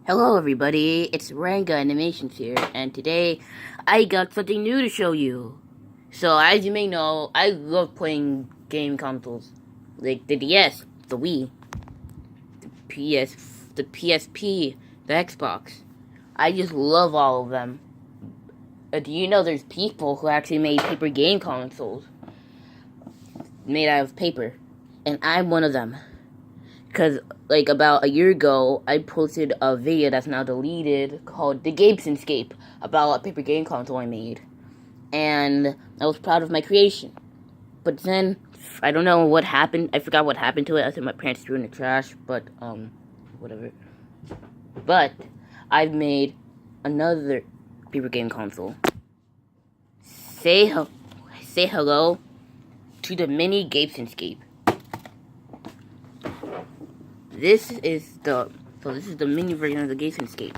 Hello everybody, it's Ranga Animations here, and today I got something new to show you. So as you may know, I love playing game consoles, like the DS, the Wii, the PSP, the Xbox. I just love all of them. Do you know there's people who actually made paper game consoles, made out of paper, and I'm one of them. Because, like, about a year ago, I posted a video that's now deleted called the Gabeson scape about a paper game console I made. And I was proud of my creation. But then, I don't know what happened. I forgot what happened to it. I think my parents threw it in the trash, but, whatever. But, I've made another paper game console. Say hello to the mini Gabeson scape. This is the mini version of the Gabeson scape.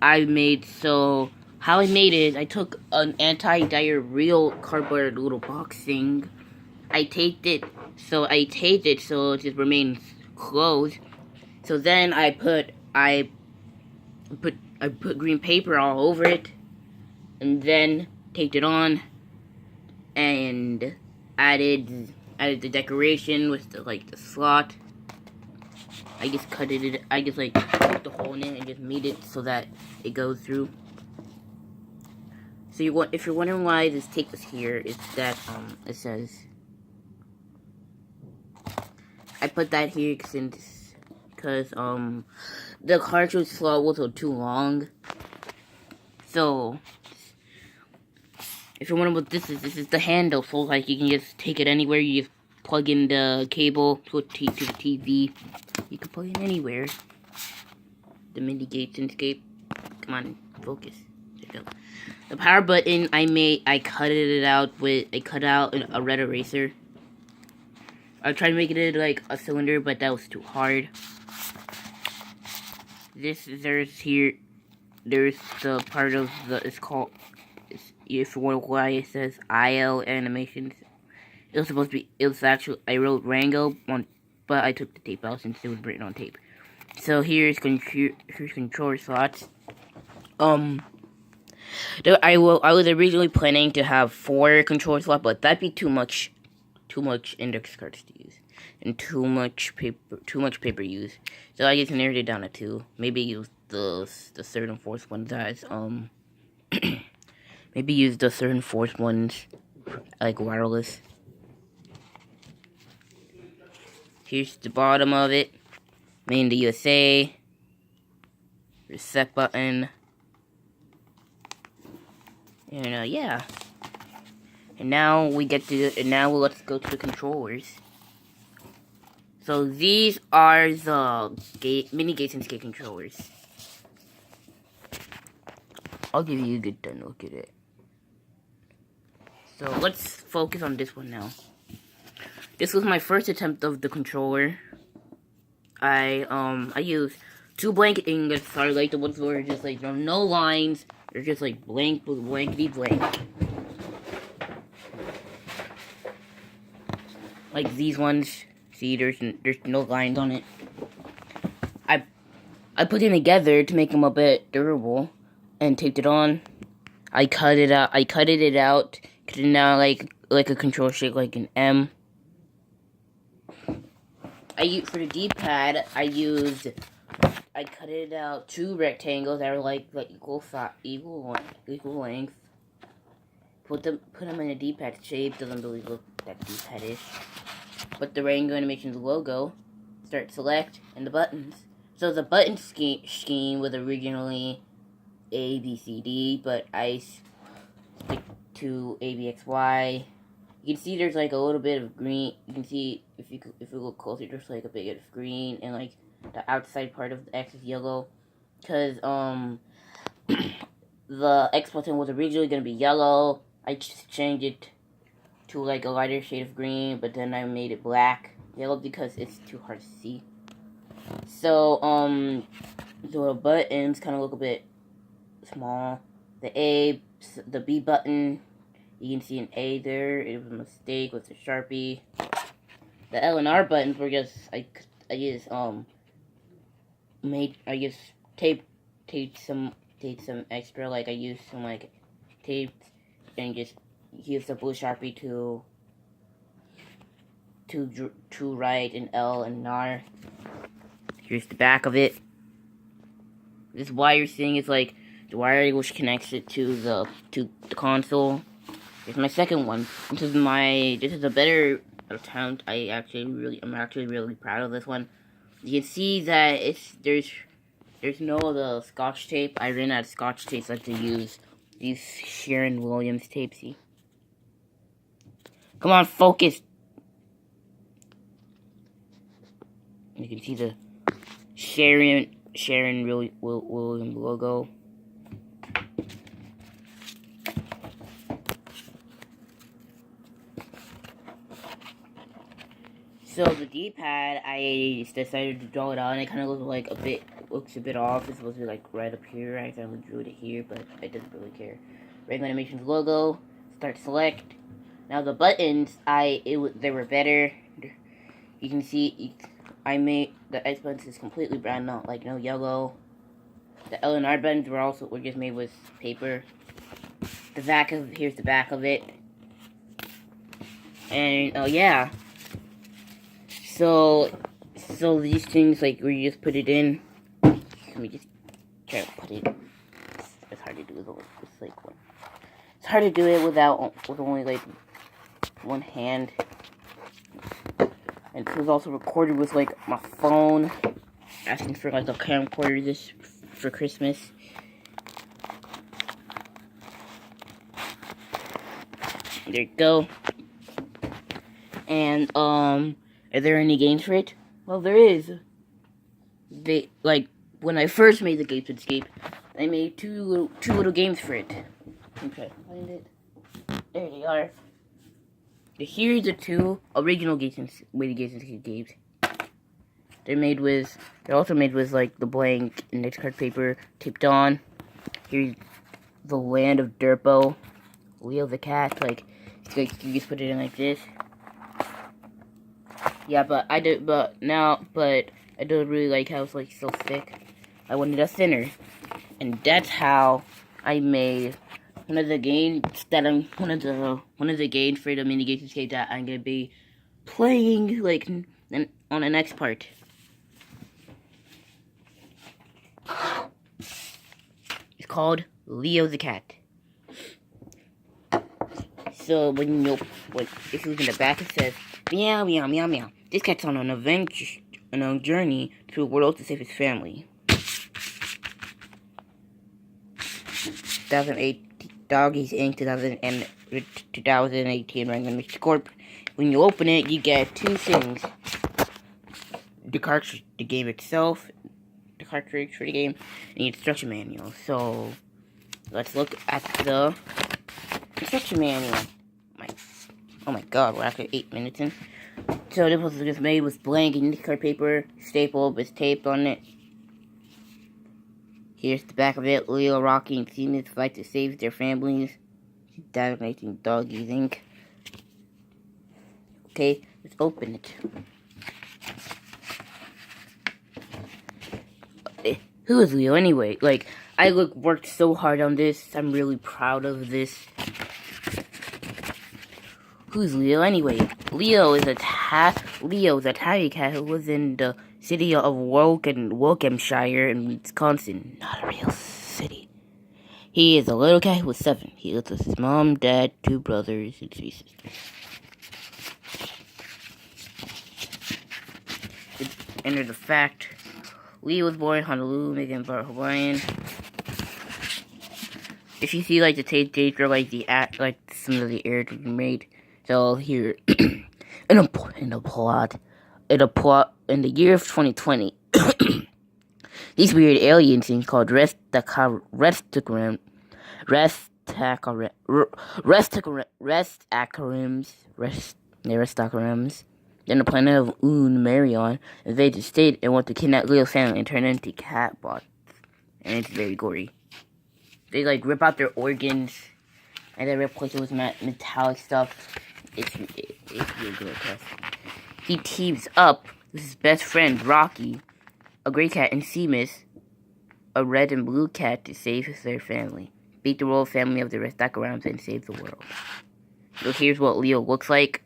How I made it, I took an anti-diarrheal cardboard little box thing. I taped it so it just remains closed. So then I put green paper all over it, and then taped it on, and added the decoration with the slot. I just put the hole in it and just made it so that it goes through. So if you're wondering why this tape is here, it's that it says I put that here because the cartridge slot was too long. So if you're wondering what this is the handle. So like you can just take it anywhere. You just plug in the cable to the TV. You can plug it anywhere. The mini Gabeson scape. Come on, focus. There you go. The power button I cut out a red eraser. I tried making it like a cylinder, but that was too hard. There's the part of if you wonder why it says IL Animations. It was actually, I wrote Rango on, but I took the tape out since it was written on tape. So here's controller slots. I was originally planning to have 4 controller slots, but that'd be too much index cards to use, and too much paper use. So I just narrowed it down to 2. Maybe use the third and fourth ones as maybe use the third and fourth ones like wireless. Here's the bottom of it. Made in the USA. Reset button. And yeah. And now let's go to the controllers. So these are the mini Gabeson scape controllers. I'll give you a good look at it. So let's focus on this one now. This was my first attempt of the controller. I used 2 blank ingots. Sorry, like the ones where just like no lines. They're just like blankety blank. Like these ones. See, there's no lines on it. I put them together to make them a bit durable, and taped it on. I cut it out. It out. Cause now like a control shape like an M. For the D-pad, I cut it out 2 rectangles that are like equal length. Put them in a D-pad shape. Doesn't really look that D-pad-ish. But the Rango Animations logo, select, and the buttons. So the button scheme was originally A, B, C, D, but I stick to A, B, X, Y. You can see there's like a little bit of green. You can see if you look closer, there's like a bit of green, and like the outside part of the X is yellow, because the X button was originally gonna be yellow. I just changed it to like a lighter shade of green, but then I made it yellow because it's too hard to see. So the buttons kind of look a bit small. The B button. You can see an A there. It was a mistake with the Sharpie. The L and R buttons were just I just taped taped some extra, like I used some like tape and just used the blue Sharpie to write an L and an R. Here's the back of it. This wire thing is like the wire which connects it to the console. Here's my second one. This is a better attempt. I'm actually really proud of this one. You can see that there's no the Scotch tape. I ran out of Scotch tape, so I had to use these Sharon Williams tapes. See? Come on, focus. You can see the Sharon Williams logo. So the D-pad, I decided to draw it out, and it kind of looks a bit off. It's supposed to be like right up here. I accidentally drew it here, but I didn't really care. Rainbow Animations logo, start select. Now the buttons, they were better. You can see I made the X buttons is completely brown, not like no yellow. The L and R buttons were just made with paper. Here's the back of it. And oh yeah. So these things, like, where you just put it in. Let me just try to put it. It's hard to do with It's hard to do it with only like one hand. And this was also recorded with like my phone. Asking for like a camcorder for Christmas. There you go. And are there any games for it? Well, there is. When I first made the Gabeson scape, I made two little games for it. Okay, find it. There they are. Here's the two original Gabeson scape games. They're also made with like the blank index card paper taped on. Here's the Land of Derpo. Leo the cat. Like you just put it in like this. Yeah, but I don't really like how it's like so thick. I wanted a thinner, and that's how I made one of the games for the mini Gabeson scape that I'm gonna be playing on the next part. It's called Leo the cat. So if you look in the back, it says meow meow meow meow. This cat's on an adventure, a journey through the world to save his family. 2008 Doggies Inc. 2018 Random Corp. When you open it, you get two things: the cartridge, the game itself, the cartridge for the game, and the instruction manual. So let's look at the instruction manual. Oh my god, we're actually 8 minutes in. So this was just made with blank index card paper, stapled with tape on it. Here's the back of it. Leo, Rocky, and Seamus fight to save their families. 2018 Doggies Inc. Okay, let's open it. Who is Leo anyway? Like, I worked so hard on this. I'm really proud of this. Who's Leo anyway? Leo is a tabby cat who lives in the city of Wokehamshire in Wisconsin. Not a real city. He is a little cat who is 7. He lives with his mom, dad, 2 brothers, and 3 sisters. Enter the fact. Leo was born in Honolulu, making part of Hawaiian. If you see the tape dates or some of the errors we made. So here, in the year of 2020, these weird alien things called restacarums, then the planet of Marion invade the state and want to kidnap Leo's family and turn them into catbots. And it's very gory. They rip out their organs and then replace it with metallic stuff. It's really good. He teams up with his best friend Rocky, a gray cat, and Seamus, a red and blue cat to save their family. Beat the royal family of the Restaurants and save the world. So here's what Leo looks like.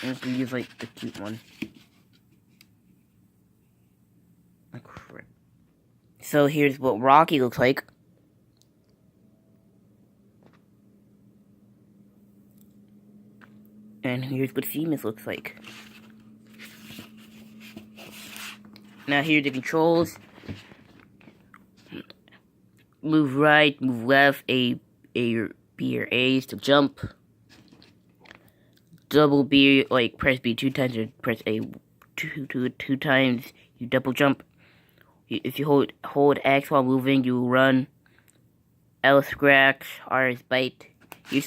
I'm gonna use like the cute one. Oh, crap. So here's what Rocky looks like. And here's what Seamus looks like. Now here's the controls. Move right, move left, A or B or A's to jump. Double B, like press B 2 times or press A two times, you double jump. If you hold X while moving, you run. L scratch, R is bite. Here's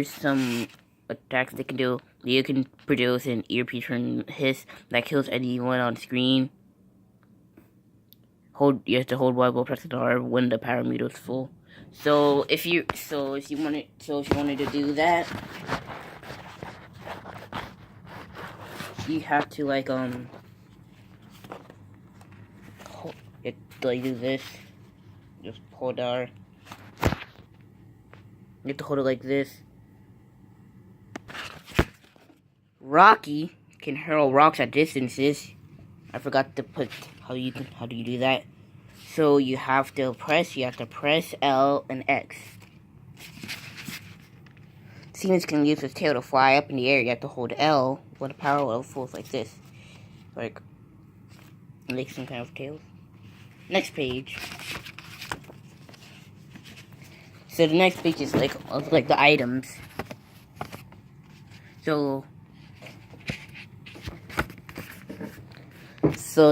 some attacks they can do. You can produce an earpiece from hiss that kills anyone on screen. You have to hold Y while pressing R when the power meter is full. So if you wanted to do that, you have to like do this. Just hold R. You have to hold it like this. Rocky can hurl rocks at distances. I forgot to put how do you do that? So you have to press L and X. Seamus can use his tail to fly up in the air. You have to hold L when the power level falls like this. Like make some kind of tails. Next page. So the next page is like the items. So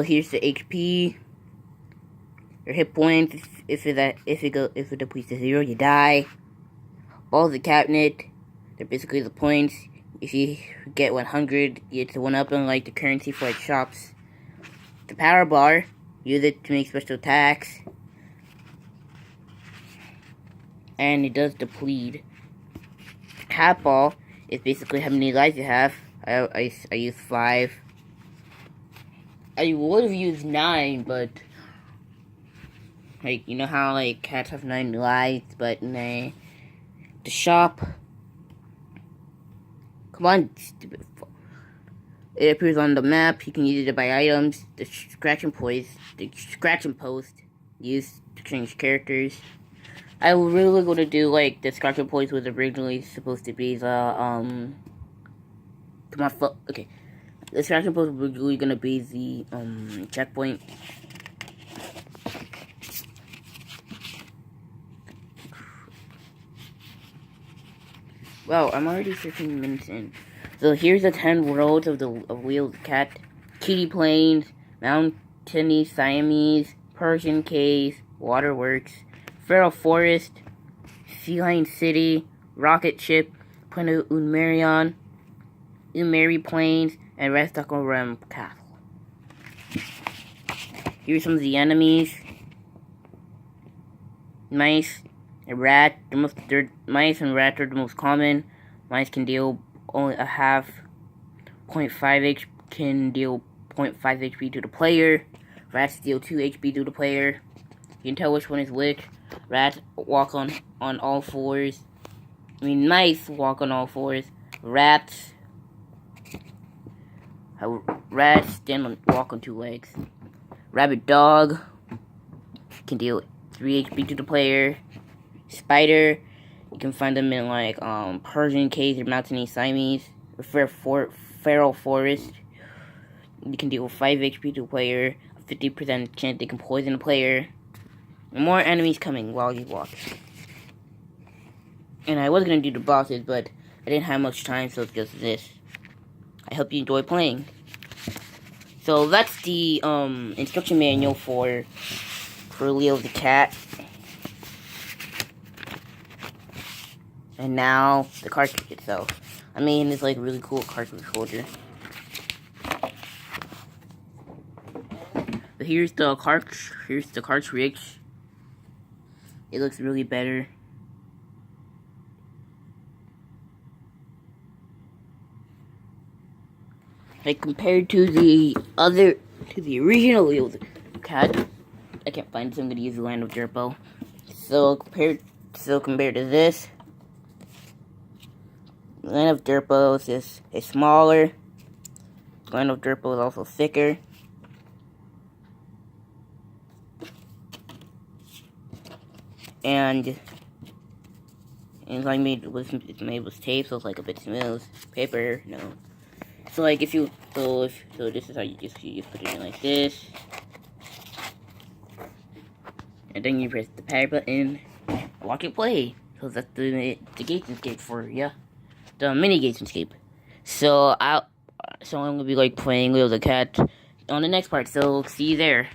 here's the HP. Your hit points. If it depletes to 0, you die. All the cabinet. They're basically the points. If you get 100, it's the 1-up and like the currency for like shops. The power bar. Use it to make special attacks. And it does deplete. Cat ball is basically how many lives you have. I use 5. I would have used 9, but like you know how like cats have 9 lives, but nah. The shop. Come on, stupid. It appears on the map. You can use it to buy items. The scratch and post used to change characters. I really going to do like the scratch and post was originally supposed to be the okay. The scratch and post was really going to be the checkpoint. Wow, I'm already 15 minutes in. So here's the 10 worlds of Wheels Cat. Kitty Plains, Mountainy Siamese, Persian Caves, Waterworks, Feral Forest, Feline City, Rocket Ship, Planet Unmarion, Umeri Plains, and Restacoram Castle. Here's some of the enemies. Mice, a rat. Mice and rats are the most common. Mice can deal only a half 0.5 can deal 0.5 HP to the player. Rats deal 2 HP to the player. You can tell which one is which. Rats walk on all fours. Mice walk on all fours. Rats walk on 2 legs. Rabbit dog can deal 3 HP to the player. Spider, you can find them in like Persian caves or Mountainy Siamese. Feral Forest, you can deal 5 HP to the player. A 50% chance they can poison the player. And more enemies coming while you walk. And I was gonna do the bosses, but I didn't have much time, so it's just this. I hope you enjoy playing. So that's the instruction manual for Leo the cat. And now the cartridge itself. I mean, it's like a really cool cartridge holder. But here's the cartridge. It looks really better. Like compared to the other to the original wheels cat. I can't find it, so I'm gonna use the Land of Derpo. So compared to this, Land of Derpo is smaller. Land of Derpo is also thicker. And it's like it's made with tape, so it's like a bit smooth. Paper, no. So like this is how you just put it in like this. And then you press the power button, watch it play. So that's the Gabeson scape for ya. The mini Gabeson scape. So I'm gonna be like playing with the cat on the next part, so see you there.